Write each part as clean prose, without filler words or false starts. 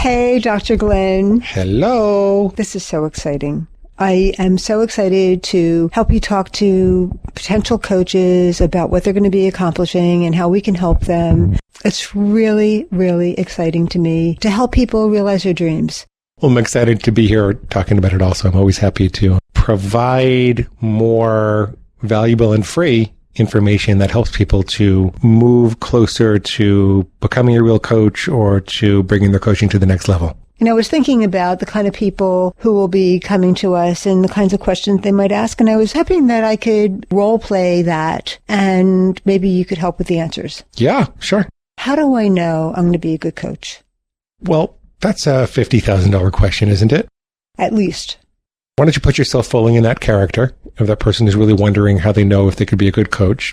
Hey, Dr. Glenn. Hello. This is so exciting. I am so excited to help you talk to potential coaches about what they're going to be accomplishing and how we can help them. It's really, really exciting to me to help people realize their dreams. Well, I'm excited to be here talking about it also. I'm always happy to provide more valuable and free information that helps people to move closer to becoming a real coach or to bringing their coaching to the next level. And I was thinking about the kind of people who will be coming to us and the kinds of questions they might ask. And I was hoping that I could role play that and maybe you could help with the answers. Yeah, sure. How do I know I'm going to be a good coach? Well, that's a $50,000 question, isn't it? At least. Why don't you put yourself fully in that character of that person who's really wondering how they know if they could be a good coach,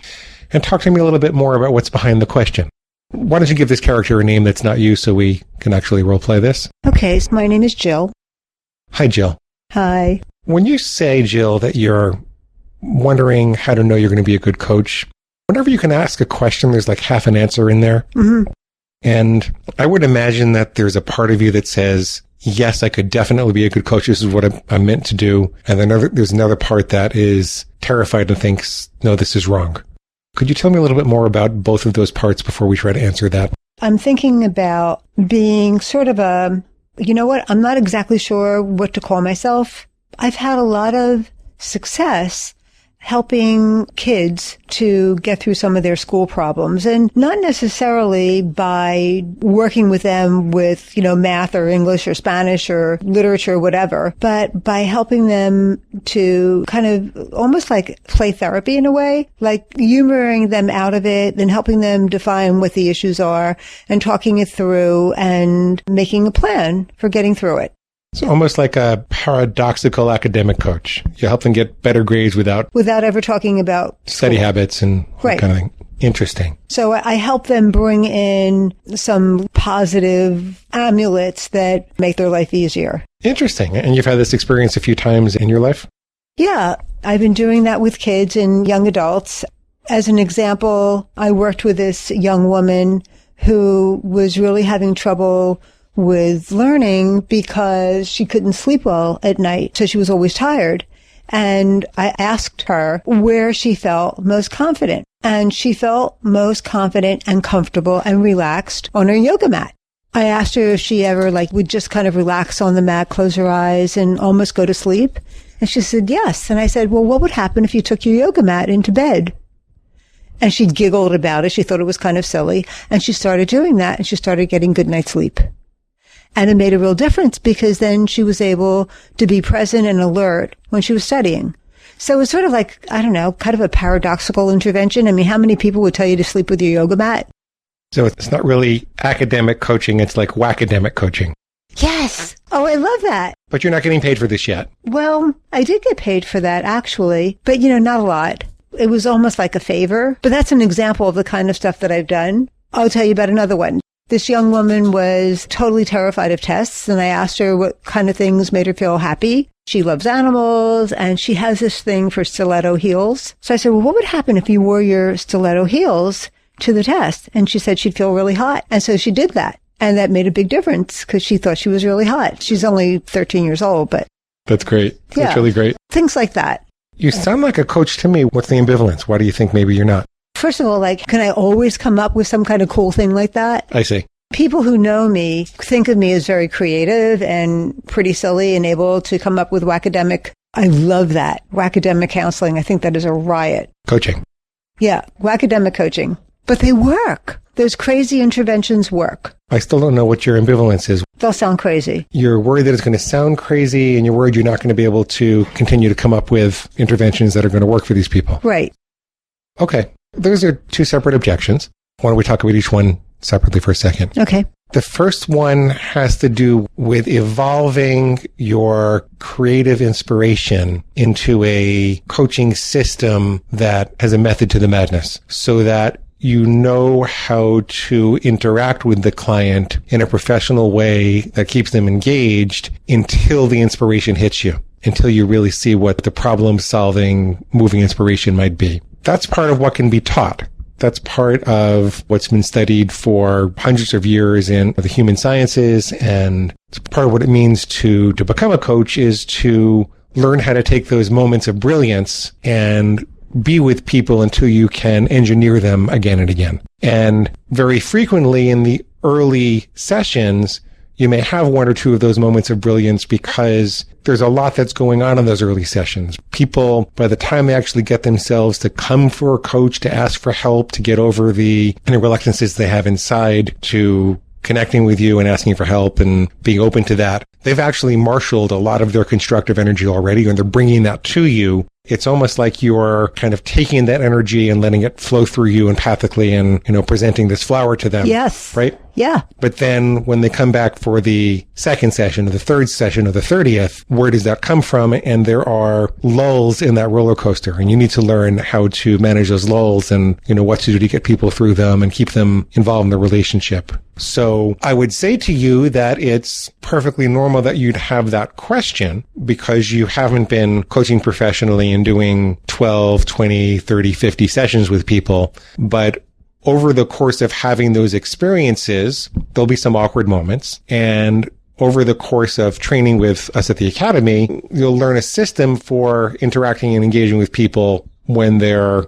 and talk to me a little bit more about what's behind the question. Why don't you give this character a name that's not you so we can actually role play this? Okay, so my name is Jill. Hi, Jill. Hi. When you say, Jill, that you're wondering how to know you're going to be a good coach, whenever you can ask a question, there's like half an answer in there. Mm-hmm. And I would imagine that there's a part of you that says, yes, I could definitely be a good coach. This is what I'm meant to do. And then there's another part that is terrified and thinks, no, this is wrong. Could you tell me a little bit more about both of those parts before we try to answer that? I'm thinking about being sort of you know what? I'm not exactly sure what to call myself. I've had a lot of success helping kids to get through some of their school problems, and not necessarily by working with them with, math or English or Spanish or literature or whatever, but by helping them to kind of almost like play therapy in a way, like humoring them out of it and helping them define what the issues are and talking it through and making a plan for getting through it. It's almost like a paradoxical academic coach. You help them get better grades without ever talking about study habits and right. That kind of thing. Interesting. So I help them bring in some positive amulets that make their life easier. Interesting. And you've had this experience a few times in your life? Yeah, I've been doing that with kids and young adults. As an example, I worked with this young woman who was really having trouble with learning because she couldn't sleep well at night. So she was always tired. And I asked her where she felt most confident. And she felt most confident and comfortable and relaxed on her yoga mat. I asked her if she ever would just kind of relax on the mat, close her eyes and almost go to sleep. And she said, yes. And I said, well, what would happen if you took your yoga mat into bed? And she giggled about it. She thought it was kind of silly. And she started doing that and she started getting good night's sleep. And it made a real difference because then she was able to be present and alert when she was studying. So it was sort of like, I don't know, kind of a paradoxical intervention. I mean, how many people would tell you to sleep with your yoga mat? So it's not really academic coaching. It's like whack-ademic coaching. Yes. Oh, I love that. But you're not getting paid for this yet. Well, I did get paid for that actually, but not a lot. It was almost like a favor, but that's an example of the kind of stuff that I've done. I'll tell you about another one. This young woman was totally terrified of tests, and I asked her what kind of things made her feel happy. She loves animals, and she has this thing for stiletto heels. So I said, well, what would happen if you wore your stiletto heels to the test? And she said she'd feel really hot. And so she did that. And that made a big difference because she thought she was really hot. She's only 13 years old, but... That's great. That's really great. Things like that. You sound like a coach to me. What's the ambivalence? Why do you think maybe you're not? First of all, can I always come up with some kind of cool thing like that? I see. People who know me think of me as very creative and pretty silly and able to come up with whack-ademic. I love that. Whack-ademic counseling. I think that is a riot. Coaching. Yeah, whack-ademic coaching. But they work. Those crazy interventions work. I still don't know what your ambivalence is. They'll sound crazy. You're worried that it's going to sound crazy and you're worried you're not going to be able to continue to come up with interventions that are going to work for these people. Right. Okay. Those are two separate objections. Why don't we talk about each one separately for a second? Okay. The first one has to do with evolving your creative inspiration into a coaching system that has a method to the madness so that you know how to interact with the client in a professional way that keeps them engaged until the inspiration hits you, until you really see what the problem-solving moving inspiration might be. That's part of what can be taught. That's part of what's been studied for hundreds of years in the human sciences. And it's part of what it means to become a coach is to learn how to take those moments of brilliance and be with people until you can engineer them again and again. And very frequently in the early sessions, you may have one or two of those moments of brilliance because there's a lot that's going on in those early sessions. People, by the time they actually get themselves to come for a coach, to ask for help, to get over the inner reluctances they have inside to connecting with you and asking for help and being open to that, they've actually marshaled a lot of their constructive energy already, and they're bringing that to you. It's almost like you're kind of taking that energy and letting it flow through you empathically and, presenting this flower to them. Yes. Right? Yeah. But then when they come back for the second session or the third session or the 30th, where does that come from? And there are lulls in that roller coaster, and you need to learn how to manage those lulls and, what to do to get people through them and keep them involved in the relationship. So I would say to you that it's perfectly normal that you'd have that question because you haven't been coaching professionally and doing 12, 20, 30, 50 sessions with people. But over the course of having those experiences, there'll be some awkward moments. And over the course of training with us at the Academy, you'll learn a system for interacting and engaging with people when they're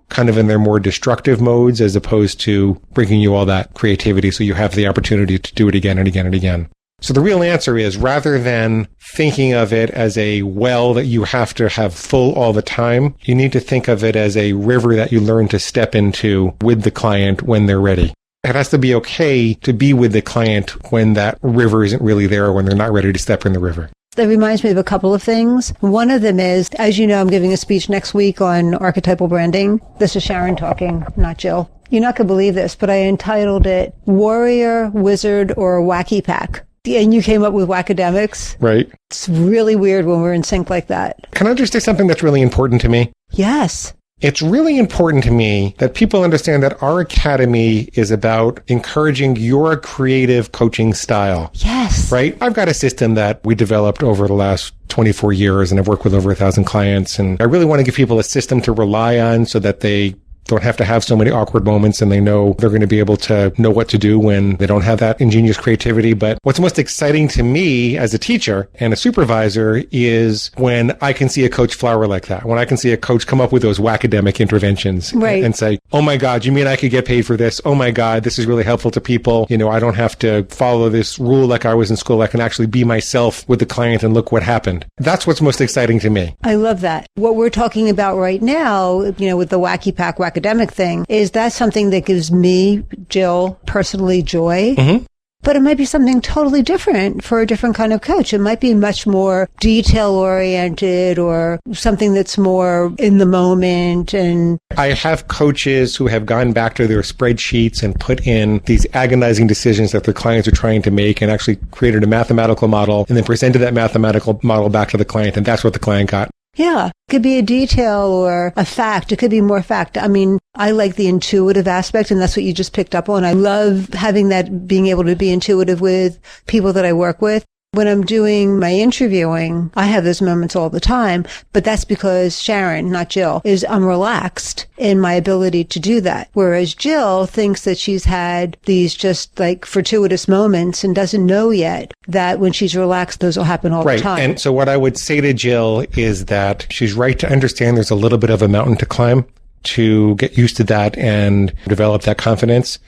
kind of in their more destructive modes as opposed to bringing you all that creativity so you have the opportunity to do it again and again and again. So the real answer is, rather than thinking of it as a well that you have to have full all the time, you need to think of it as a river that you learn to step into with the client when they're ready. It has to be okay to be with the client when that river isn't really there, when they're not ready to step in the river. That reminds me of a couple of things. One of them is, as you know, I'm giving a speech next week on archetypal branding. This is Sharon talking, not Jill. You're not going to believe this, but I entitled it Warrior, Wizard, or Wacky Pack. And you came up with Wackademics. Right. It's really weird when we're in sync like that. Can I just say something that's really important to me? Yes. It's really important to me that people understand that our academy is about encouraging your creative coaching style. Yes. Right? I've got a system that we developed over the last 24 years, and I've worked with over 1,000 clients. And I really want to give people a system to rely on so that they don't have to have so many awkward moments and they know they're going to be able to know what to do when they don't have that ingenious creativity. But what's most exciting to me as a teacher and a supervisor is when I can see a coach flower like that, when I can see a coach come up with those wackademic interventions and say, oh my God, you mean I could get paid for this? Oh my God, this is really helpful to people. I don't have to follow this rule like I was in school. I can actually be myself with the client and look what happened. That's what's most exciting to me. I love that. What we're talking about right now, with the Wacky Pack academic thing, is that something that gives me, Jill, personally joy. Mm-hmm. But it might be something totally different for a different kind of coach. It might be much more detail-oriented or something that's more in the moment. And I have coaches who have gone back to their spreadsheets and put in these agonizing decisions that their clients are trying to make and actually created a mathematical model and then presented that mathematical model back to the client. And that's what the client got. Yeah. It could be a detail or a fact. It could be more fact. I mean, I like the intuitive aspect, and that's what you just picked up on. I love having that, being able to be intuitive with people that I work with. When I'm doing my interviewing, I have those moments all the time, but that's because Sharon, not Jill, I'm relaxed in my ability to do that. Whereas Jill thinks that she's had these just like fortuitous moments and doesn't know yet that when she's relaxed, those will happen all the time. Right. And so what I would say to Jill is that she's right to understand there's a little bit of a mountain to climb to get used to that and develop that confidence.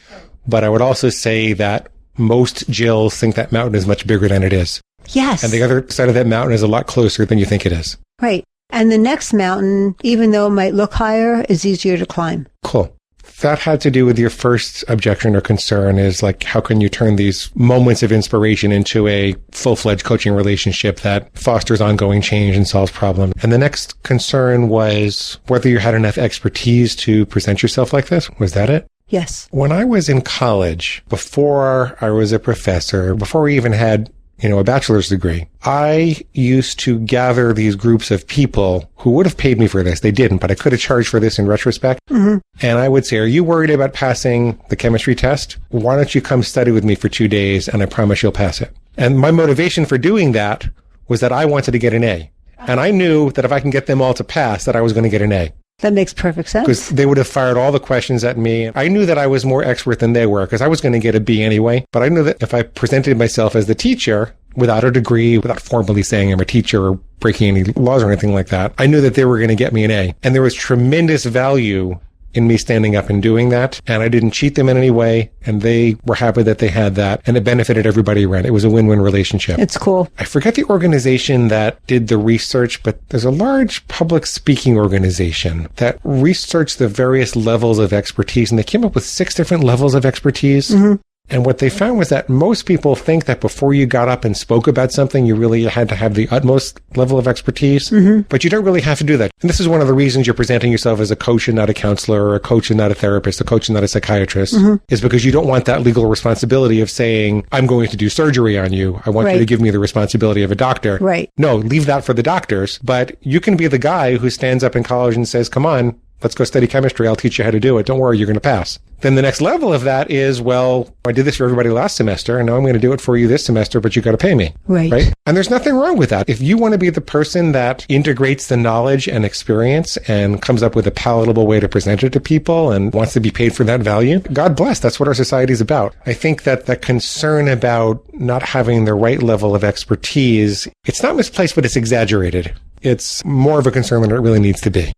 But I would also say that most Jills think that mountain is much bigger than it is. Yes. And the other side of that mountain is a lot closer than you think it is. Right. And the next mountain, even though it might look higher, is easier to climb. Cool. That had to do with your first objection or concern is like, how can you turn these moments of inspiration into a full-fledged coaching relationship that fosters ongoing change and solves problems? And the next concern was whether you had enough expertise to present yourself like this. Was that it? Yes. When I was in college, before I was a professor, before we even had, a bachelor's degree, I used to gather these groups of people who would have paid me for this. They didn't, but I could have charged for this in retrospect. Mm-hmm. And I would say, are you worried about passing the chemistry test? Why don't you come study with me for 2 days and I promise you'll pass it? And my motivation for doing that was that I wanted to get an A. And I knew that if I can get them all to pass, that I was going to get an A. That makes perfect sense. Because they would have fired all the questions at me. I knew that I was more expert than they were because I was going to get a B anyway. But I knew that if I presented myself as the teacher without a degree, without formally saying I'm a teacher or breaking any laws or anything like that, I knew that they were going to get me an A. And there was tremendous value in me standing up and doing that. And I didn't cheat them in any way. And they were happy that they had that. And it benefited everybody around. It was a win-win relationship. It's cool. I forget the organization that did the research, but there's a large public speaking organization that researched the various levels of expertise. And they came up with 6 different levels of expertise. Mm-hmm. And what they found was that most people think that before you got up and spoke about something, you really had to have the utmost level of expertise, but you don't really have to do that. And this is one of the reasons you're presenting yourself as a coach and not a counselor, or a coach and not a therapist, a coach and not a psychiatrist, is because you don't want that legal responsibility of saying, I'm going to do surgery on you. I want you to give me the responsibility of a doctor. Right. No, leave that for the doctors. But you can be the guy who stands up in college and says, come on, let's go study chemistry. I'll teach you how to do it. Don't worry, you're going to pass. Then the next level of that is, well, I did this for everybody last semester, and now I'm going to do it for you this semester, but you got to pay me. Right. And there's nothing wrong with that. If you want to be the person that integrates the knowledge and experience and comes up with a palatable way to present it to people and wants to be paid for that value, God bless. That's what our society is about. I think that the concern about not having the right level of expertise, it's not misplaced, but it's exaggerated. It's more of a concern than it really needs to be.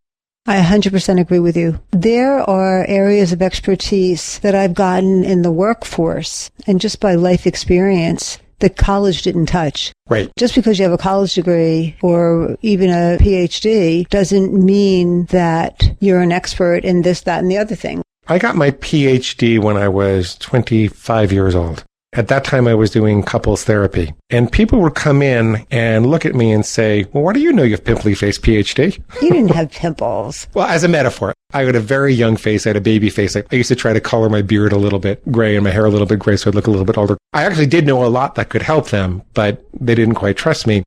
I 100% agree with you. There are areas of expertise that I've gotten in the workforce and just by life experience that college didn't touch. Right. Just because you have a college degree or even a PhD doesn't mean that you're an expert in this, that, and the other thing. I got my PhD when I was 25 years old. At that time, I was doing couples therapy. And people would come in and look at me and say, well, why do you know you have pimply-faced PhD? You didn't have pimples. Well, as a metaphor, I had a very young face. I had a baby face. I used to try to color my beard a little bit gray and my hair a little bit gray so I'd look a little bit older. I actually did know a lot that could help them, but they didn't quite trust me.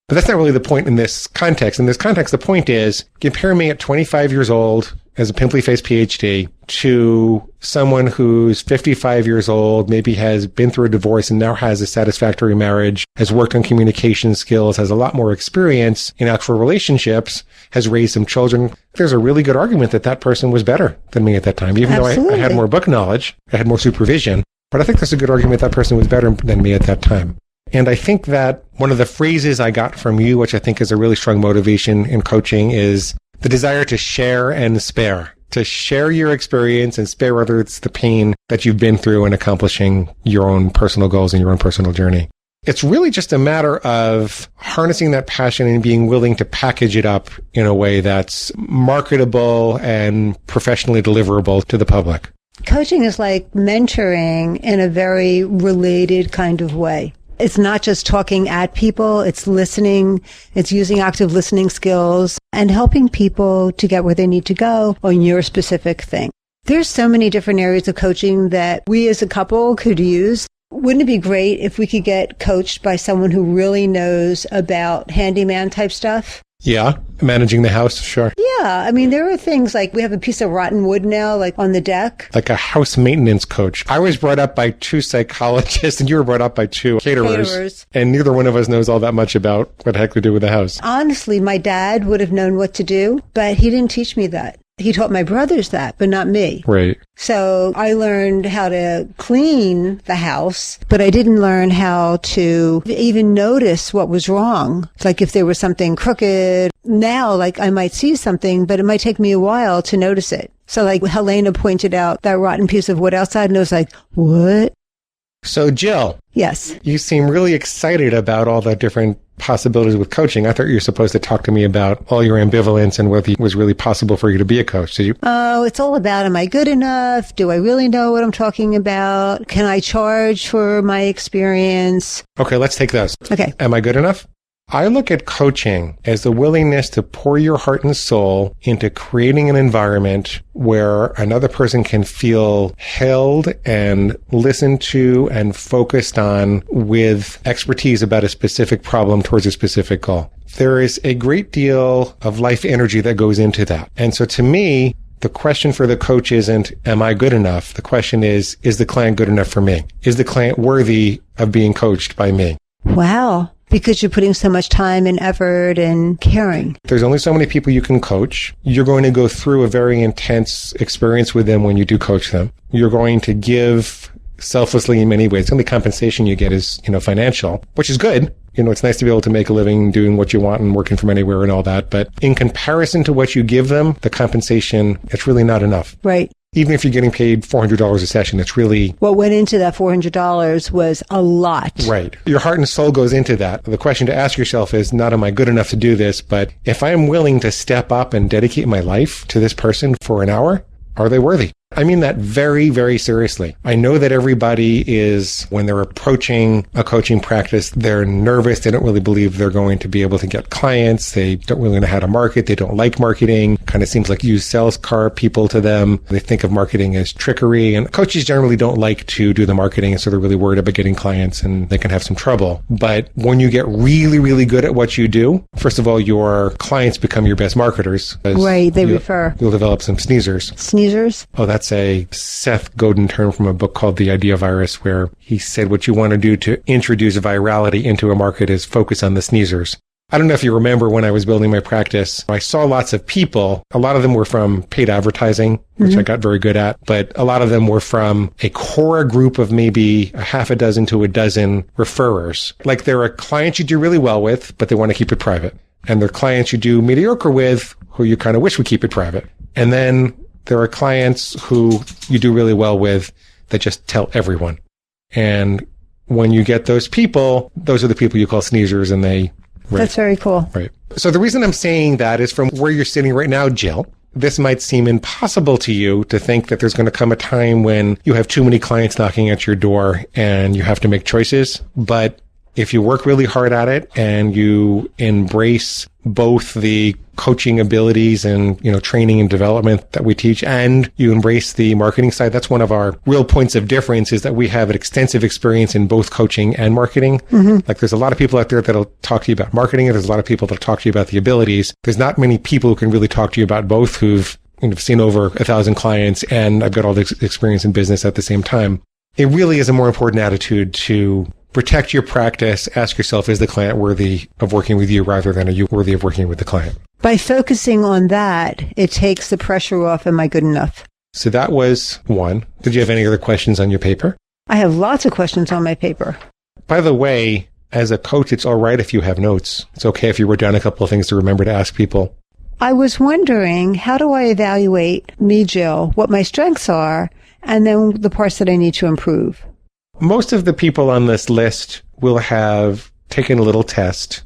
But that's not really the point in this context. In this context, the point is, compare me at 25 years old as a pimply-faced PhD to someone who's 55 years old, maybe has been through a divorce and now has a satisfactory marriage, has worked on communication skills, has a lot more experience in actual relationships, has raised some children. There's a really good argument that that person was better than me at that time, even though I had more book knowledge, I had more supervision. But I think there's a good argument that person was better than me at that time. And I think that one of the phrases I got from you, which I think is a really strong motivation in coaching, is the desire to share and spare. To share your experience and spare whether it's the pain that you've been through in accomplishing your own personal goals and your own personal journey. It's really just a matter of harnessing that passion and being willing to package it up in a way that's marketable and professionally deliverable to the public. Coaching is like mentoring in a very related kind of way. It's not just talking at people, it's listening, it's using active listening skills and helping people to get where they need to go on your specific thing. There's so many different areas of coaching that we as a couple could use. Wouldn't it be great if we could get coached by someone who really knows about handyman type stuff? Yeah, managing the house, sure. Yeah, I mean, there are things like we have a piece of rotten wood now, like on the deck. Like a house maintenance coach. I was brought up by 2 psychologists and you were brought up by 2 caterers. And neither one of us knows all that much about what the heck to do with the house. Honestly, my dad would have known what to do, but he didn't teach me that. He taught my brothers that, but not me. Right. So I learned how to clean the house, but I didn't learn how to even notice what was wrong. Like if there was something crooked. Now, like I might see something, but it might take me a while to notice it. So like Helena pointed out that rotten piece of wood outside and I was like, what? So Jill. Yes. You seem really excited about all the different possibilities with coaching. I thought you were supposed to talk to me about all your ambivalence and whether it was really possible for you to be a coach. Did you? Oh, it's all about, am I good enough? Do I really know what I'm talking about? Can I charge for my experience? Okay, let's take those. Okay. Am I good enough? I look at coaching as the willingness to pour your heart and soul into creating an environment where another person can feel held and listened to and focused on with expertise about a specific problem towards a specific goal. There is a great deal of life energy that goes into that. And so to me, the question for the coach isn't, am I good enough? The question is the client good enough for me? Is the client worthy of being coached by me? Wow. because you're putting so much time and effort and caring. There's only so many people you can coach. You're going to go through a very intense experience with them when you do coach them. You're going to give selflessly in many ways. The only compensation you get is, financial, which is good. It's nice to be able to make a living doing what you want and working from anywhere and all that. But in comparison to what you give them, the compensation, it's really not enough. Right. Even if you're getting paid $400 a session, it's really... What went into that $400 was a lot. Right. Your heart and soul goes into that. The question to ask yourself is not, am I good enough to do this? But if I am willing to step up and dedicate my life to this person for an hour, are they worthy? I mean that very, very seriously. I know that everybody is, when they're approaching a coaching practice, they're nervous. They don't really believe they're going to be able to get clients. They don't really know how to market. They don't like marketing. Kind of seems like you sales car people to them. They think of marketing as trickery, and coaches generally don't like to do the marketing, and so they're really worried about getting clients, and they can have some trouble. But when you get really, really good at what you do, first of all, your clients become your best marketers. Right, they refer. You'll develop some sneezers. Sneezers? Oh, that's a Seth Godin term from a book called The Idea Virus, where he said what you want to do to introduce virality into a market is focus on the sneezers. I don't know if you remember when I was building my practice, I saw lots of people. A lot of them were from paid advertising, which I got very good at, but a lot of them were from a core group of maybe a half a dozen to a dozen referrers. Like there are clients you do really well with, but they want to keep it private. And there are clients you do mediocre with who you kind of wish would keep it private. And then there are clients who you do really well with that just tell everyone. And when you get those people, those are the people you call sneezers, and they... Right. That's very cool. Right. So the reason I'm saying that is from where you're sitting right now, Jill. This might seem impossible to you to think that there's going to come a time when you have too many clients knocking at your door and you have to make choices. But if you work really hard at it and you embrace both the coaching abilities and, training and development that we teach, and you embrace the marketing side, that's one of our real points of difference, is that we have an extensive experience in both coaching and marketing. Like there's a lot of people out there that'll talk to you about marketing, and there's a lot of people that'll talk to you about the abilities. There's not many people who can really talk to you about both who've seen over 1,000 clients, and I've got all this experience in business at the same time. It really is a more important attitude to protect your practice. Ask yourself, is the client worthy of working with you, rather than are you worthy of working with the client? By focusing on that, it takes the pressure off. Am I good enough? So that was one. Did you have any other questions on your paper? I have lots of questions on my paper. By the way, as a coach, it's all right if you have notes. It's okay if you wrote down a couple of things to remember to ask people. I was wondering, how do I evaluate me, Jill, what my strengths are, and then the parts that I need to improve? Most of the people on this list will have taken a little test,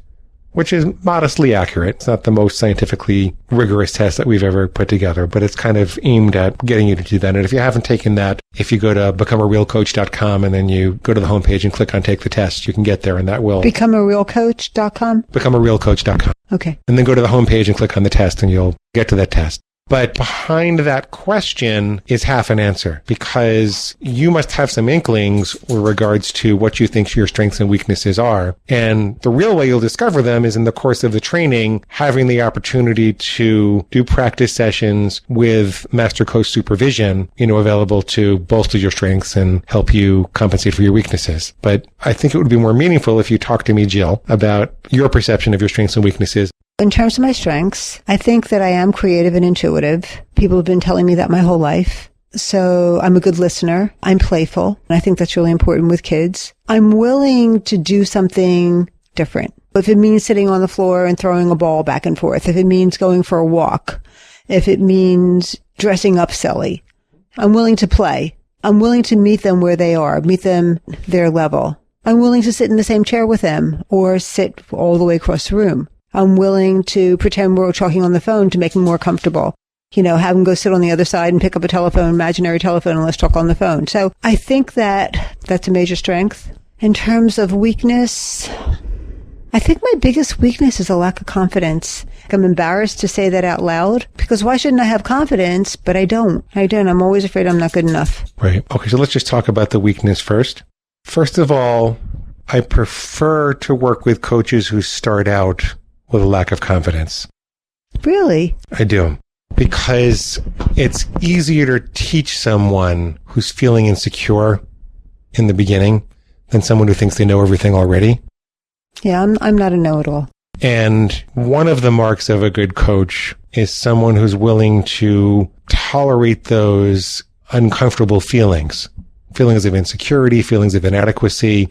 which is modestly accurate. It's not the most scientifically rigorous test that we've ever put together, but it's kind of aimed at getting you to do that. And if you haven't taken that, if you go to becomearealcoach.com and then you go to the homepage and click on take the test, you can get there, and that will... Becomearealcoach.com? Becomearealcoach.com. Okay. And then go to the homepage and click on the test, and you'll get to that test. But behind that question is half an answer, because you must have some inklings with regards to what you think your strengths and weaknesses are. And the real way you'll discover them is in the course of the training, having the opportunity to do practice sessions with master coach supervision, available to bolster your strengths and help you compensate for your weaknesses. But I think it would be more meaningful if you talk to me, Jill, about your perception of your strengths and weaknesses. In terms of my strengths, I think that I am creative and intuitive. People have been telling me that my whole life. So I'm a good listener. I'm playful. And I think that's really important with kids. I'm willing to do something different. If it means sitting on the floor and throwing a ball back and forth, if it means going for a walk, if it means dressing up silly, I'm willing to play. I'm willing to meet them where they are, meet them their level. I'm willing to sit in the same chair with them or sit all the way across the room. I'm willing to pretend we're talking on the phone to make them more comfortable. Have them go sit on the other side and pick up a telephone, imaginary telephone, and let's talk on the phone. So I think that that's a major strength. In terms of weakness, I think my biggest weakness is a lack of confidence. I'm embarrassed to say that out loud, because why shouldn't I have confidence? But I don't. I'm always afraid I'm not good enough. Right. Okay, so let's just talk about the weakness first. First of all, I prefer to work with coaches who start out with a lack of confidence. Really? I do. Because it's easier to teach someone who's feeling insecure in the beginning than someone who thinks they know everything already. Yeah, I'm not a know-it-all. And one of the marks of a good coach is someone who's willing to tolerate those uncomfortable feelings of insecurity, feelings of inadequacy.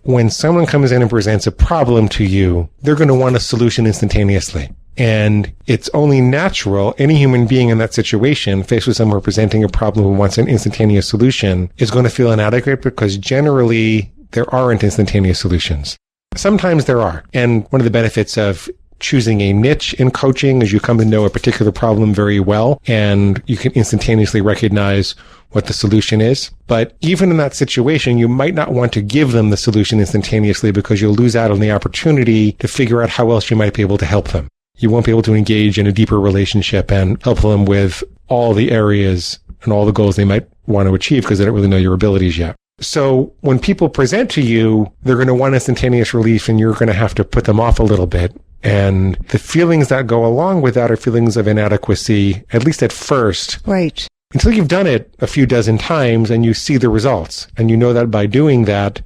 When someone comes in and presents a problem to you, they're going to want a solution instantaneously. And it's only natural, any human being in that situation, faced with someone presenting a problem who wants an instantaneous solution, is going to feel inadequate because generally there aren't instantaneous solutions. Sometimes there are. And one of the benefits of choosing a niche in coaching is you come to know a particular problem very well and you can instantaneously recognize what the solution is. But even in that situation, you might not want to give them the solution instantaneously because you'll lose out on the opportunity to figure out how else you might be able to help them. You won't be able to engage in a deeper relationship and help them with all the areas and all the goals they might want to achieve because they don't really know your abilities yet. So when people present to you, they're going to want instantaneous relief and you're going to have to put them off a little bit. And the feelings that go along with that are feelings of inadequacy, at least at first. Right. Until you've done it a few dozen times and you see the results. And you know that by doing that,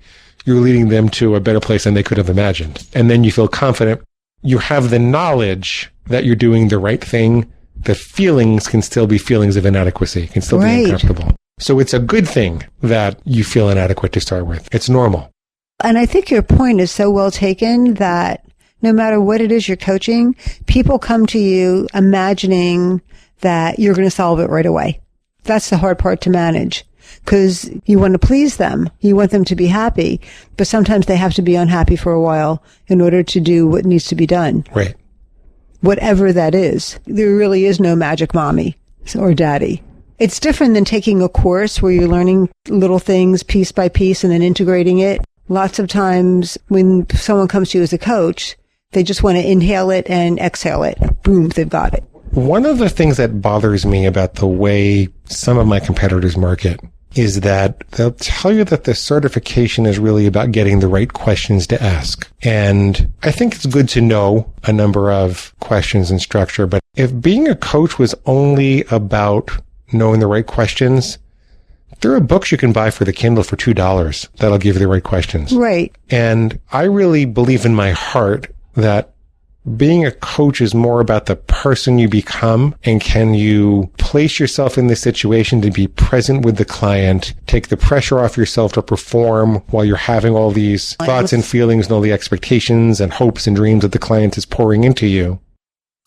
you're leading them to a better place than they could have imagined. And then you feel confident. You have the knowledge that you're doing the right thing. The feelings can still be feelings of inadequacy, can still be uncomfortable. So it's a good thing that you feel inadequate to start with. It's normal. And I think your point is so well taken that no matter what it is you're coaching, people come to you imagining that you're going to solve it right away. That's the hard part to manage because you want to please them. You want them to be happy, but sometimes they have to be unhappy for a while in order to do what needs to be done. Right. Whatever that is. There really is no magic mommy or daddy. It's different than taking a course where you're learning little things piece by piece and then integrating it. Lots of times when someone comes to you as a coach, they just want to inhale it and exhale it. Boom, they've got it. One of the things that bothers me about the way some of my competitors market is that they'll tell you that the certification is really about getting the right questions to ask. And I think it's good to know a number of questions and structure, but if being a coach was only about knowing the right questions, there are books you can buy for the Kindle for $2 that'll give you the right questions. Right. And I really believe in my heart that being a coach is more about the person you become and can you place yourself in this situation to be present with the client, take the pressure off yourself to perform while you're having all these thoughts and feelings and all the expectations and hopes and dreams that the client is pouring into you.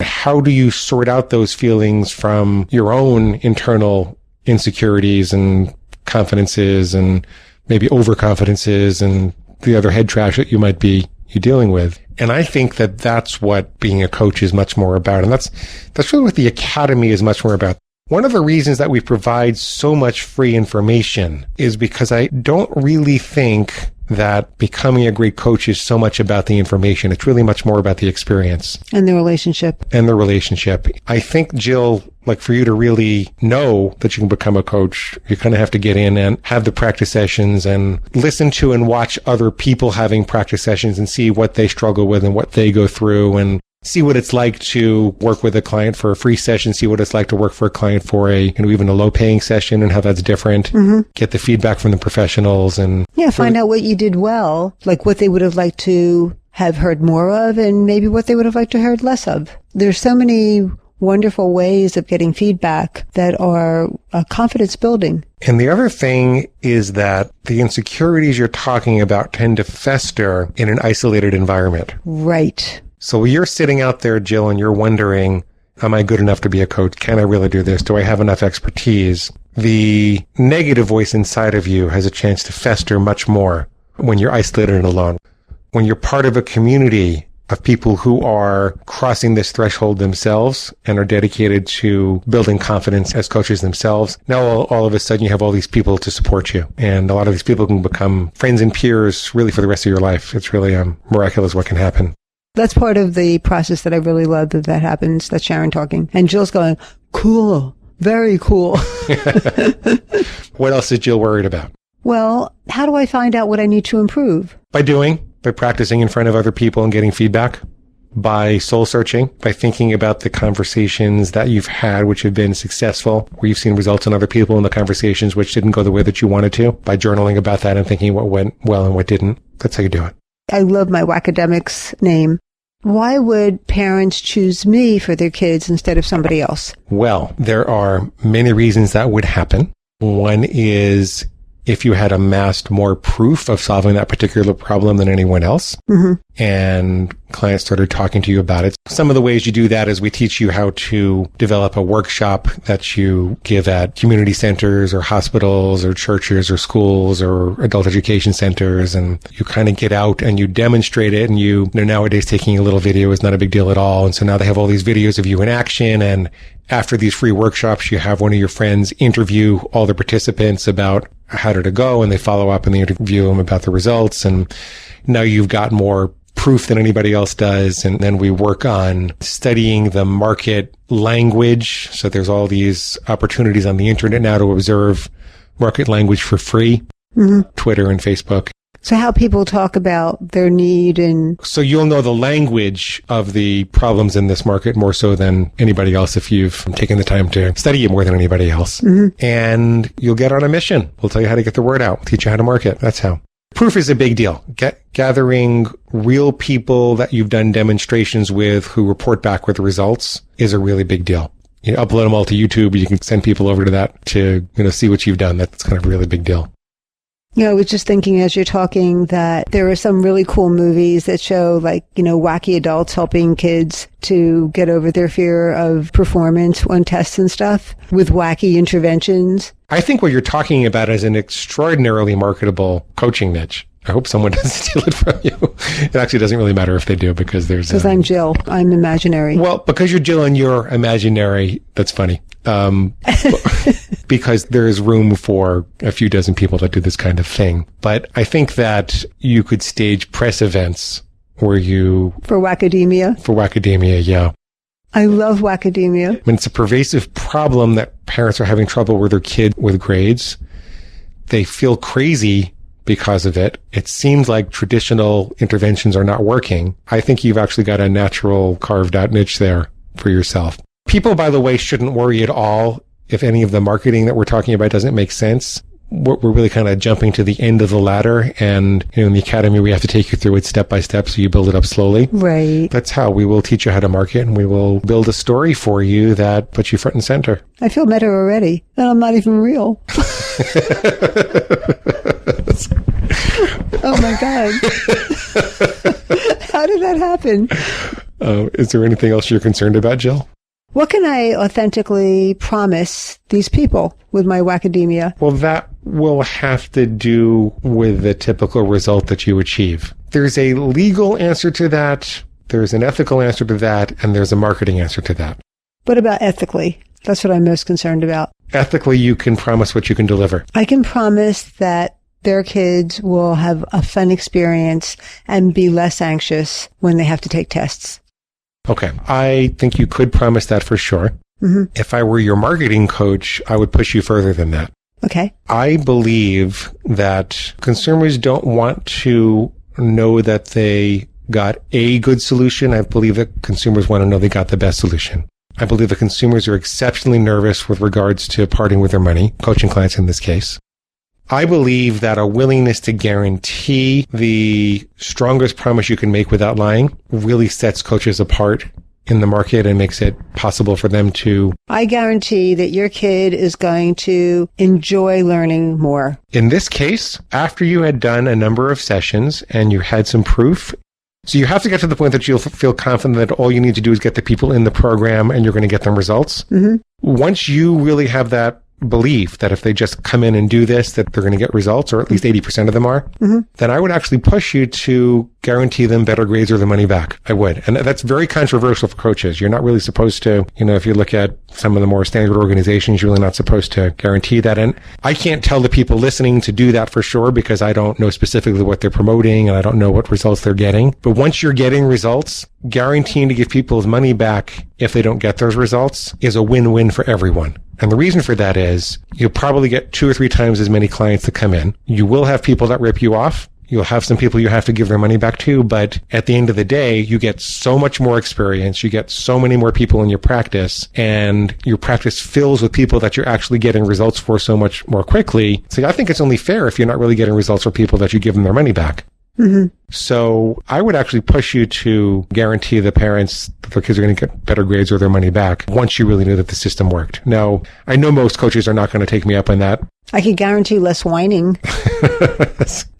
How do you sort out those feelings from your own internal insecurities and confidences and maybe overconfidences and the other head trash that you might be dealing with? And I think that that's what being a coach is much more about. And that's really what the academy is much more about. One of the reasons that we provide so much free information is because I don't really think that becoming a great coach is so much about the information. It's really much more about the experience. And the relationship. I think, Jill, like for you to really know that you can become a coach, you kind of have to get in and have the practice sessions and listen to and watch other people having practice sessions and see what they struggle with and what they go through and see what it's like to work with a client for a free session, see what it's like to work for a client for even a low paying session and how that's different. Mm-hmm. Get the feedback from the professionals and find out what you did well, like what they would have liked to have heard more of and maybe what they would have liked to heard less of. There's so many wonderful ways of getting feedback that are confidence building. And the other thing is that the insecurities you're talking about tend to fester in an isolated environment. Right. So you're sitting out there, Jill, and you're wondering, am I good enough to be a coach? Can I really do this? Do I have enough expertise? The negative voice inside of you has a chance to fester much more when you're isolated and alone. When you're part of a community of people who are crossing this threshold themselves and are dedicated to building confidence as coaches themselves, now all of a sudden you have all these people to support you. And a lot of these people can become friends and peers really for the rest of your life. It's really miraculous what can happen. That's part of the process that I really love that happens. That's Sharon talking. And Jill's going, cool, very cool. What else is Jill worried about? Well, how do I find out what I need to improve? By practicing in front of other people and getting feedback, by soul searching, by thinking about the conversations that you've had, which have been successful, where you've seen results in other people in the conversations which didn't go the way that you wanted to, by journaling about that and thinking what went well and what didn't. That's how you do it. I love my Wacademics name. Why would parents choose me for their kids instead of somebody else? Well, there are many reasons that would happen. One is if you had amassed more proof of solving that particular problem than anyone else, and clients started talking to you about it. Some of the ways you do that is we teach you how to develop a workshop that you give at community centers or hospitals or churches or schools or adult education centers. And you kind of get out and you demonstrate it. And nowadays taking a little video is not a big deal at all. And so now they have all these videos of you in action. And after these free workshops, you have one of your friends interview all the participants about how did it go, and they follow up and they interview them about the results. And now you've got more proof than anybody else does. And then we work on studying the market language. So there's all these opportunities on the internet now to observe market language for free, Twitter and Facebook. So how people talk about their need and... So you'll know the language of the problems in this market more so than anybody else if you've taken the time to study it more than anybody else. And you'll get on a mission. We'll tell you how to get the word out. We'll teach you how to market. That's how. Proof is a big deal. Gathering real people that you've done demonstrations with who report back with results is a really big deal. You upload them all to YouTube. You can send people over to that to, see what you've done. That's kind of a really big deal. I was just thinking as you're talking that there are some really cool movies that show wacky adults helping kids to get over their fear of performance on tests and stuff with wacky interventions. I think what you're talking about is an extraordinarily marketable coaching niche. I hope someone doesn't steal it from you. It actually doesn't really matter if they do because I'm Jill. I'm imaginary. Well, because you're Jill and you're imaginary, that's funny. Because there is room for a few dozen people that do this kind of thing. But I think that you could stage press events where For Wacademia? For Wacademia, yeah. I love Wacademia. When it's a pervasive problem that parents are having trouble with their kid with grades, they feel crazy because of it. It seems like traditional interventions are not working. I think you've actually got a natural carved out niche there for yourself. People, by the way, shouldn't worry at all if any of the marketing that we're talking about doesn't make sense. We're really kind of jumping to the end of the ladder. And in the academy, we have to take you through it step by step so you build it up slowly. Right. That's how we will teach you how to market, and we will build a story for you that puts you front and center. I feel better already. And I'm not even real. Oh my God. How did that happen? Is there anything else you're concerned about, Jill? What can I authentically promise these people with my Wacademia? Well, that will have to do with the typical result that you achieve. There's a legal answer to that, there's an ethical answer to that, and there's a marketing answer to that. What about ethically? That's what I'm most concerned about. Ethically, you can promise what you can deliver. I can promise that their kids will have a fun experience and be less anxious when they have to take tests. Okay. I think you could promise that for sure. If I were your marketing coach, I would push you further than that. Okay. I believe that consumers don't want to know that they got a good solution. I believe that consumers want to know they got the best solution. I believe that consumers are exceptionally nervous with regards to parting with their money, coaching clients in this case. I believe that a willingness to guarantee the strongest promise you can make without lying really sets coaches apart in the market and makes it possible for them to... I guarantee that your kid is going to enjoy learning more. In this case, after you had done a number of sessions and you had some proof, so you have to get to the point that you'll feel confident that all you need to do is get the people in the program and you're going to get them results. Once you really have that belief that if they just come in and do this, that they're going to get results, or at least 80% of them are, then I would actually push you to guarantee them better grades or the money back. I would. And that's very controversial for coaches. You're not really supposed to, if you look at some of the more standard organizations, you're really not supposed to guarantee that. And I can't tell the people listening to do that for sure because I don't know specifically what they're promoting and I don't know what results they're getting. But once you're getting results, guaranteeing to give people's money back if they don't get those results is a win-win for everyone. And the reason for that is you'll probably get 2 or 3 times as many clients to come in. You will have people that rip you off. You'll have some people you have to give their money back to, but at the end of the day, you get so much more experience. You get so many more people in your practice, and your practice fills with people that you're actually getting results for so much more quickly. So I think it's only fair if you're not really getting results for people that you give them their money back. So I would actually push you to guarantee the parents that their kids are going to get better grades or their money back once you really knew that the system worked. Now, I know most coaches are not going to take me up on that. I could guarantee less whining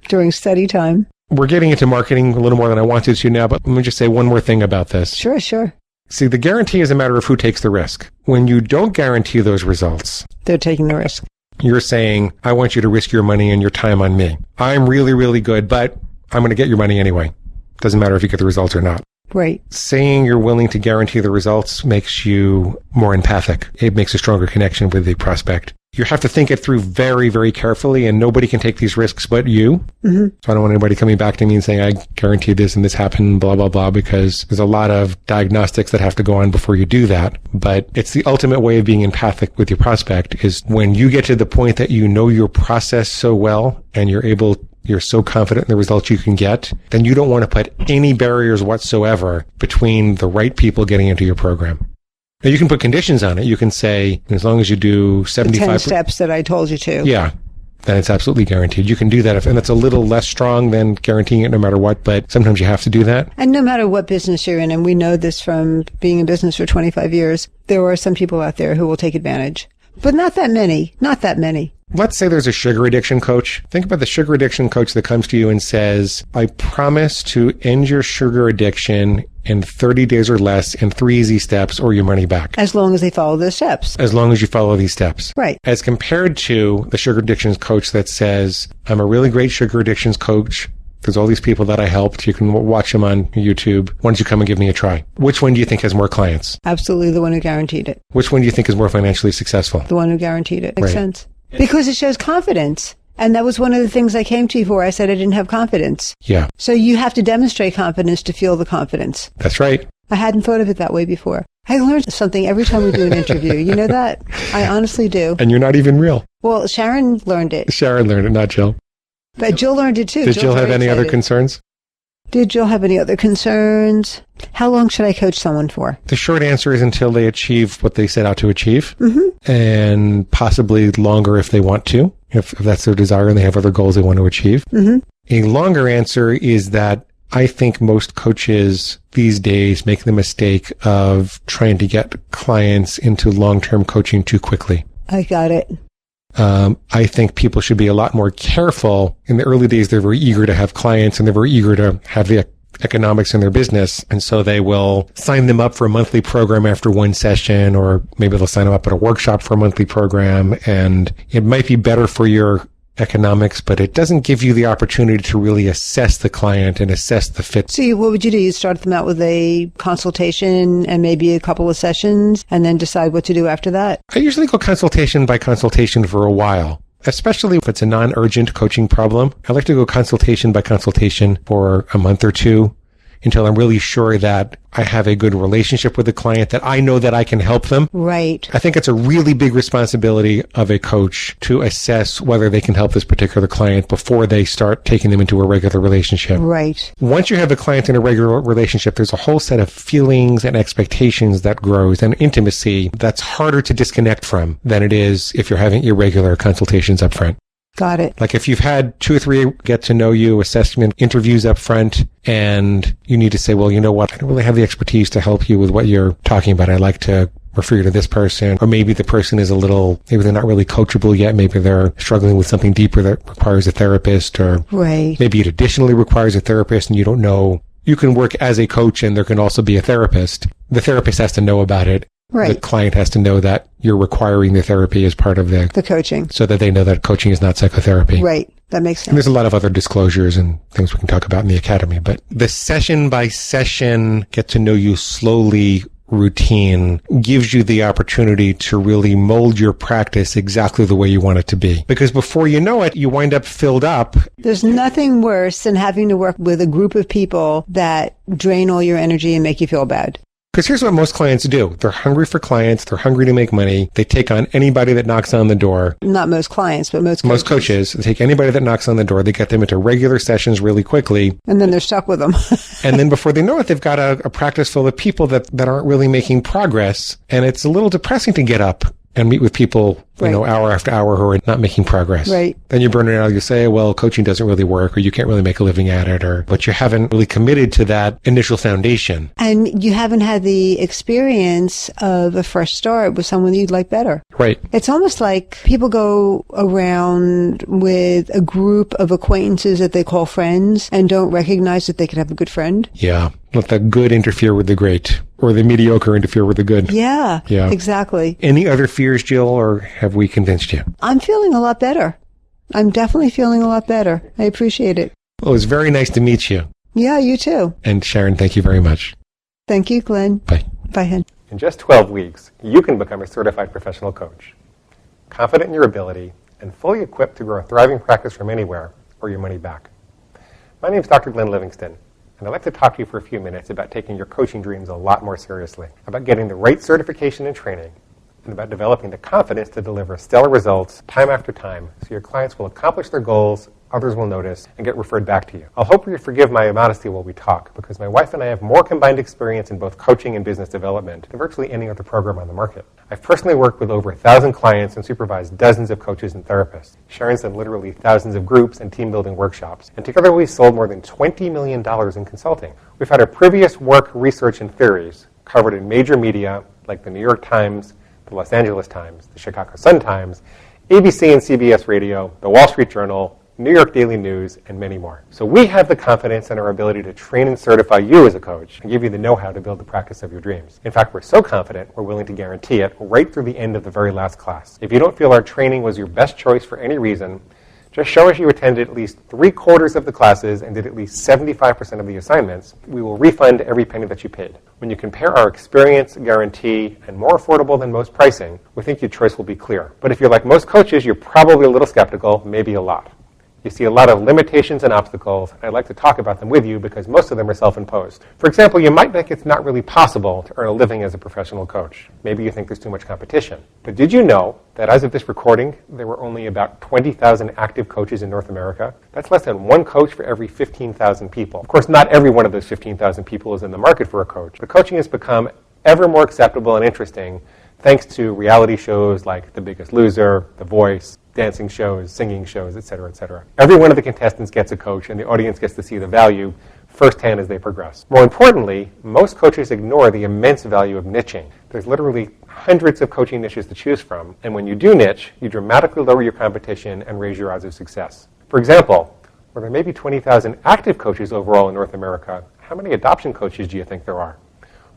during study time. We're getting into marketing a little more than I wanted to now, but let me just say one more thing about this. Sure. See, the guarantee is a matter of who takes the risk. When you don't guarantee those results, They're taking the risk. you're saying, I want you to risk your money and your time on me. I'm really, really good, but I'm going to get your money anyway. Doesn't matter if you get the results or not. Right. Saying you're willing to guarantee the results makes you more empathic. It makes a stronger connection with the prospect. You have to think it through very, very carefully, and nobody can take these risks but you. So I don't want anybody coming back to me and saying, I guarantee this and this happened, blah, blah, blah, because there's a lot of diagnostics that have to go on before you do that. But it's the ultimate way of being empathic with your prospect is when you get to the point that you know your process so well and you're so confident in the results you can get, then you don't want to put any barriers whatsoever between the right people getting into your program. Now, you can put conditions on it. You can say, as long as you do 75... 10 steps that I told you to. Yeah, then it's absolutely guaranteed. You can do that, and that's a little less strong than guaranteeing it no matter what, but sometimes you have to do that. And no matter what business you're in, and we know this from being in business for 25 years, there are some people out there who will take advantage. But not that many. Let's say there's a sugar addiction coach. Think about the sugar addiction coach that comes to you and says, I promise to end your sugar addiction in 30 days or less in 3 easy steps or your money back. As long as they follow those steps. As long as you follow these steps. Right. As compared to the sugar addictions coach that says, I'm a really great sugar addictions coach. There's all these people that I helped. You can watch them on YouTube. Why don't you come and give me a try? Which one do you think has more clients? Absolutely the one who guaranteed it. Which one do you think is more financially successful? The one who guaranteed it. Makes Right. sense. Because it shows confidence. And that was one of the things I came to you for. I said I didn't have confidence. Yeah, So you have to demonstrate confidence to feel the confidence. that's right. I hadn't thought of it that way before. I learned something every time we do an interview. You know that? I honestly do. And you're not even real. Well, Sharon learned it. Sharon learned it, not Jill. But Jill learned it too. Did Jill's Jill have very any other excited. concerns? Did Jill have any other concerns? How long should I coach someone for? The short answer is until they achieve what they set out to achieve, and possibly longer if they want to, if that's their desire and they have other goals they want to achieve. A longer answer is that I think most coaches these days make the mistake of trying to get clients into long-term coaching too quickly. I got it. I think people should be a lot more careful. In the early days, they're very eager to have clients and they're very eager to have the economics in their business. And so they will sign them up for a monthly program after one session, or maybe they'll sign them up at a workshop for a monthly program. And it might be better for your economics, but it doesn't give you the opportunity to really assess the client and assess the fit. So what would you do? You start them out with a consultation and maybe a couple of sessions and then decide what to do after that? I usually go consultation by consultation for a while, especially if it's a non-urgent coaching problem. I like to go consultation by consultation for a month or two until I'm really sure that I have a good relationship with the client, that I know that I can help them. Right. I think it's a really big responsibility of a coach to assess whether they can help this particular client before they start taking them into a regular relationship. Right. Once you have a client in a regular relationship, there's a whole set of feelings and expectations that grows, and intimacy that's harder to disconnect from than it is if you're having irregular consultations up front. Got it. Like if you've had 2 or 3 get to know you assessment interviews up front, and you need to say, well, you know what? I don't really have the expertise to help you with what you're talking about. I'd like to refer you to this person. Or maybe the person is maybe they're not really coachable yet. Maybe they're struggling with something deeper that requires a therapist, or Right. maybe it additionally requires a therapist and you don't know. You can work as a coach and there can also be a therapist. The therapist has to know about it. Right. The client has to know that you're requiring the therapy as part of The coaching. so that they know that coaching is not psychotherapy. Right. That makes And sense. there's a lot of other disclosures and things we can talk about in the academy, but the session by session, get to know you slowly routine gives you the opportunity to really mold your practice exactly the way you want it to be. Because before you know it, you wind up filled up. There's nothing worse than having to work with a group of people that drain all your energy and make you feel bad. Because here's what most clients do. They're hungry for clients. They're hungry to make money. They take on anybody that knocks on the door. Not most clients, but most coaches. Most coaches they take anybody that knocks on the door. They get them into regular sessions really quickly. And then they're stuck with them. And then before they know it, they've got a practice full of people that aren't really making progress. And it's a little depressing to get up and meet with people, Right. hour after hour who are not making progress. Right. Then you burn it out. You say, well, coaching doesn't really work, or you can't really make a living at it, but you haven't really committed to that initial foundation. And you haven't had the experience of a fresh start with someone you'd like better. Right. It's almost like people go around with a group of acquaintances that they call friends and don't recognize that they could have a good friend. Yeah. Let the good interfere with the great, or the mediocre interfere with the good. Yeah, Yeah. exactly. Any other fears, Jill, or have we convinced you? I'm feeling a lot better. I'm definitely feeling a lot better. I appreciate it. Well, it was very nice to meet you. Yeah, you too. And Sharon, thank you very much. Thank you, Glenn. Bye. Bye, Hen. In just 12 weeks, you can become a certified professional coach, confident in your ability and fully equipped to grow a thriving practice from anywhere or your money back. My name is Dr. Glenn Livingston, and I'd like to talk to you for a few minutes about taking your coaching dreams a lot more seriously, about getting the right certification and training, and about developing the confidence to deliver stellar results time after time so your clients will accomplish their goals, others will notice, and get referred back to you. I'll hope you forgive my modesty while we talk, because my wife and I have more combined experience in both coaching and business development than virtually any other program on the market. I've personally worked with over 1,000 clients and supervised dozens of coaches and therapists. Sharon's done literally thousands of groups and team-building workshops. And together we've sold more than $20 million in consulting. We've had our previous work, research, and theories covered in major media like the New York Times, the Los Angeles Times, the Chicago Sun-Times, ABC and CBS Radio, the Wall Street Journal, New York Daily News, and many more. So we have the confidence in our ability to train and certify you as a coach and give you the know-how to build the practice of your dreams. In fact, we're so confident, we're willing to guarantee it right through the end of the very last class. If you don't feel our training was your best choice for any reason, just show us you attended at least 3/4 of the classes and did at least 75% of the assignments. We will refund every penny that you paid. When you compare our experience, guarantee, and more affordable than most pricing, we think your choice will be clear. But if you're like most coaches, you're probably a little skeptical, maybe a lot. You see a lot of limitations and obstacles, and I'd like to talk about them with you because most of them are self-imposed. For example, you might think it's not really possible to earn a living as a professional coach. Maybe you think there's too much competition. But did you know that as of this recording, there were only about 20,000 active coaches in North America? That's less than one coach for every 15,000 people. Of course, not every one of those 15,000 people is in the market for a coach, but coaching has become ever more acceptable and interesting thanks to reality shows like The Biggest Loser, The Voice, dancing shows, singing shows, et cetera, et cetera. Every one of the contestants gets a coach, and the audience gets to see the value firsthand as they progress. More importantly, most coaches ignore the immense value of niching. There's literally hundreds of coaching niches to choose from, and when you do niche, you dramatically lower your competition and raise your odds of success. For example, where there may be 20,000 active coaches overall in North America, how many adoption coaches do you think there are?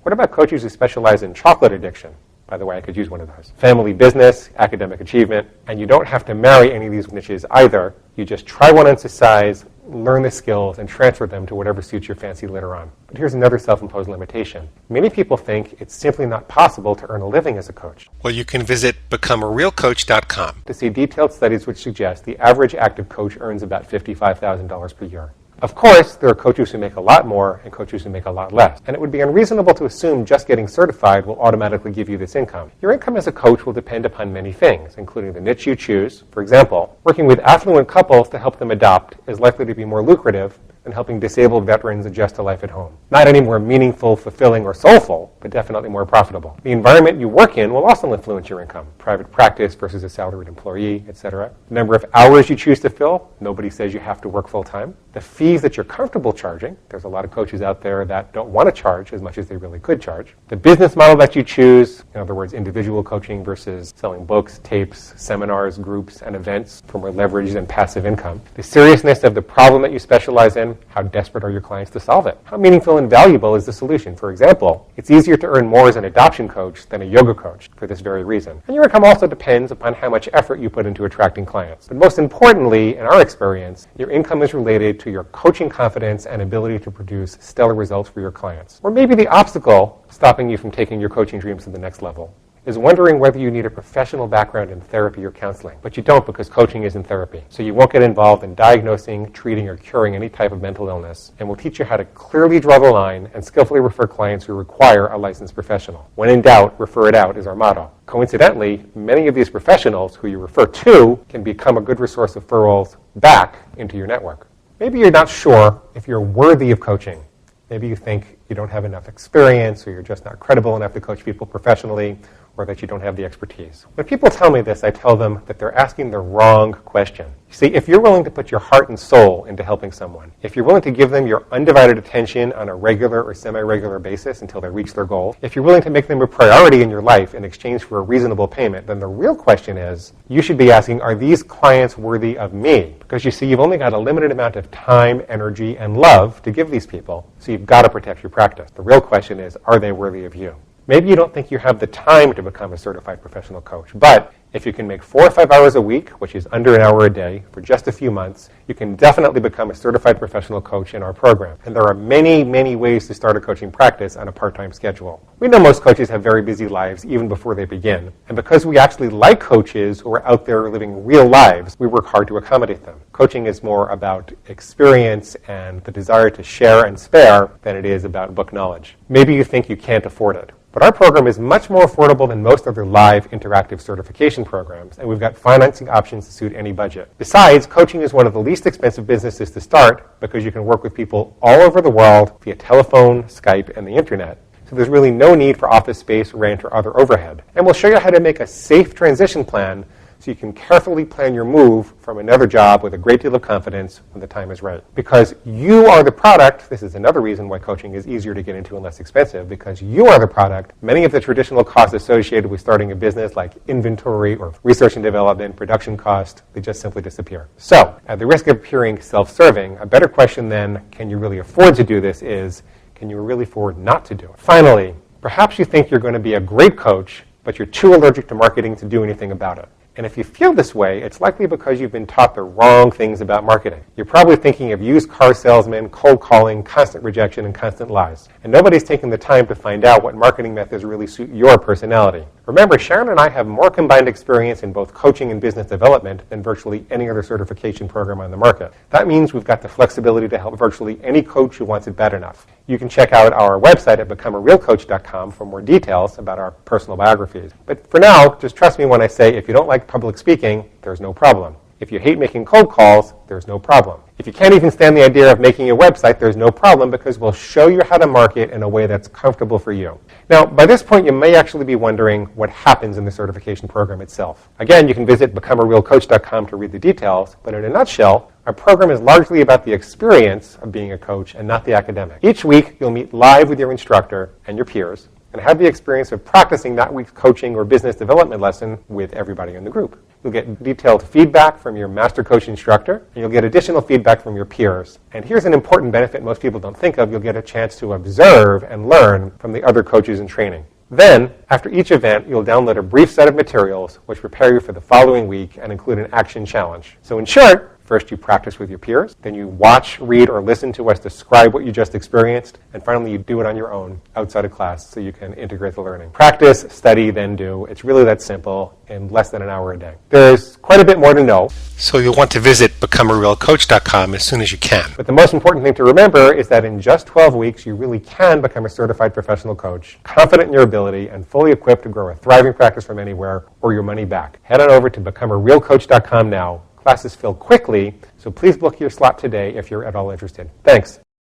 What about coaches who specialize in chocolate addiction? By the way, I could use one of those. Family business, academic achievement, and you don't have to marry any of these niches either. You just try one on to size, learn the skills, and transfer them to whatever suits your fancy later on. But here's another self-imposed limitation. Many people think it's simply not possible to earn a living as a coach. Well, you can visit becomearealcoach.com To see detailed studies which suggest the average active coach earns about $55,000 per year. Of course, there are coaches who make a lot more and coaches who make a lot less. And it would be unreasonable to assume just getting certified will automatically give you this income. Your income as a coach will depend upon many things, including the niche you choose. For example, working with affluent couples to help them adopt is likely to be more lucrative than helping disabled veterans adjust to life at home. Not any more meaningful, fulfilling, or soulful, but definitely more profitable. The environment you work in will also influence your income. Private practice versus a salaried employee, etc. The number of hours you choose to fill. Nobody says you have to work full time. The fees that you're comfortable charging. There's a lot of coaches out there that don't want to charge as much as they really could charge. The business model that you choose, in other words, individual coaching versus selling books, tapes, seminars, groups, and events for more leveraged and passive income. The seriousness of the problem that you specialize in. How desperate are your clients to solve it? How meaningful and valuable is the solution? For example, it's easier to earn more as an adoption coach than a yoga coach for this very reason. And your income also depends upon how much effort you put into attracting clients. But most importantly, in our experience, your income is related to your coaching confidence and ability to produce stellar results for your clients. Or maybe the obstacle stopping you from taking your coaching dreams to the next level is wondering whether you need a professional background in therapy or counseling. But you don't, because coaching isn't therapy. So you won't get involved in diagnosing, treating, or curing any type of mental illness. And we'll teach you how to clearly draw the line and skillfully refer clients who require a licensed professional. When in doubt, refer it out is our motto. Coincidentally, many of these professionals who you refer to can become a good resource of referrals back into your network. Maybe you're not sure if you're worthy of coaching. Maybe you think you don't have enough experience, or you're just not credible enough to coach people professionally, or that you don't have the expertise. When people tell me this, I tell them that they're asking the wrong question. You see, if you're willing to put your heart and soul into helping someone, if you're willing to give them your undivided attention on a regular or semi-regular basis until they reach their goal, if you're willing to make them a priority in your life in exchange for a reasonable payment, then the real question is, you should be asking, are these clients worthy of me? Because you see, you've only got a limited amount of time, energy, and love to give these people, so you've got to protect your practice. The real question is, are they worthy of you? Maybe you don't think you have the time to become a certified professional coach, but if you can make 4 or 5 hours a week, which is under an hour a day, for just a few months, you can definitely become a certified professional coach in our program. And there are many, many ways to start a coaching practice on a part-time schedule. We know most coaches have very busy lives even before they begin. And because we actually like coaches who are out there living real lives, we work hard to accommodate them. Coaching is more about experience and the desire to share and spare than it is about book knowledge. Maybe you think you can't afford it. But our program is much more affordable than most other live interactive certification programs, and we've got financing options to suit any budget. Besides, coaching is one of the least expensive businesses to start because you can work with people all over the world via telephone, Skype, and the internet. So there's really no need for office space, rent, or other overhead. And we'll show you how to make a safe transition plan so you can carefully plan your move from another job with a great deal of confidence when the time is right. Because you are the product, this is another reason why coaching is easier to get into and less expensive, because you are the product, many of the traditional costs associated with starting a business like inventory or research and development, production cost, they just simply disappear. So, at the risk of appearing self-serving, a better question than, can you really afford to do this is, can you really afford not to do it? Finally, perhaps you think you're going to be a great coach, but you're too allergic to marketing to do anything about it. And if you feel this way, it's likely because you've been taught the wrong things about marketing. You're probably thinking of used car salesmen, cold calling, constant rejection, and constant lies. And nobody's taken the time to find out what marketing methods really suit your personality. Remember, Sharon and I have more combined experience in both coaching and business development than virtually any other certification program on the market. That means we've got the flexibility to help virtually any coach who wants it bad enough. You can check out our website at becomearealcoach.com for more details about our personal biographies. But for now, just trust me when I say if you don't like public speaking, there's no problem. If you hate making cold calls, there's no problem. If you can't even stand the idea of making a website, there's no problem because we'll show you how to market in a way that's comfortable for you. Now, by this point, you may actually be wondering what happens in the certification program itself. Again, you can visit becomearealcoach.com to read the details, but in a nutshell, our program is largely about the experience of being a coach and not the academic. Each week, you'll meet live with your instructor and your peers and have the experience of practicing that week's coaching or business development lesson with everybody in the group. You'll get detailed feedback from your master coach instructor, and you'll get additional feedback from your peers. And here's an important benefit most people don't think of. You'll get a chance to observe and learn from the other coaches in training. Then, after each event, you'll download a brief set of materials which prepare you for the following week and include an action challenge. So in short, first you practice with your peers, then you watch, read, or listen to us describe what you just experienced, and finally you do it on your own outside of class so you can integrate the learning. Practice, study, then do. It's really that simple in less than an hour a day. There's quite a bit more to know. So you'll want to visit becomearealcoach.com as soon as you can. But the most important thing to remember is that in just 12 weeks, you really can become a certified professional coach, confident in your ability, and fully equipped to grow a thriving practice from anywhere or your money back. Head on over to becomearealcoach.com now. Classes fill quickly, so please book your slot today if you're at all interested. Thanks.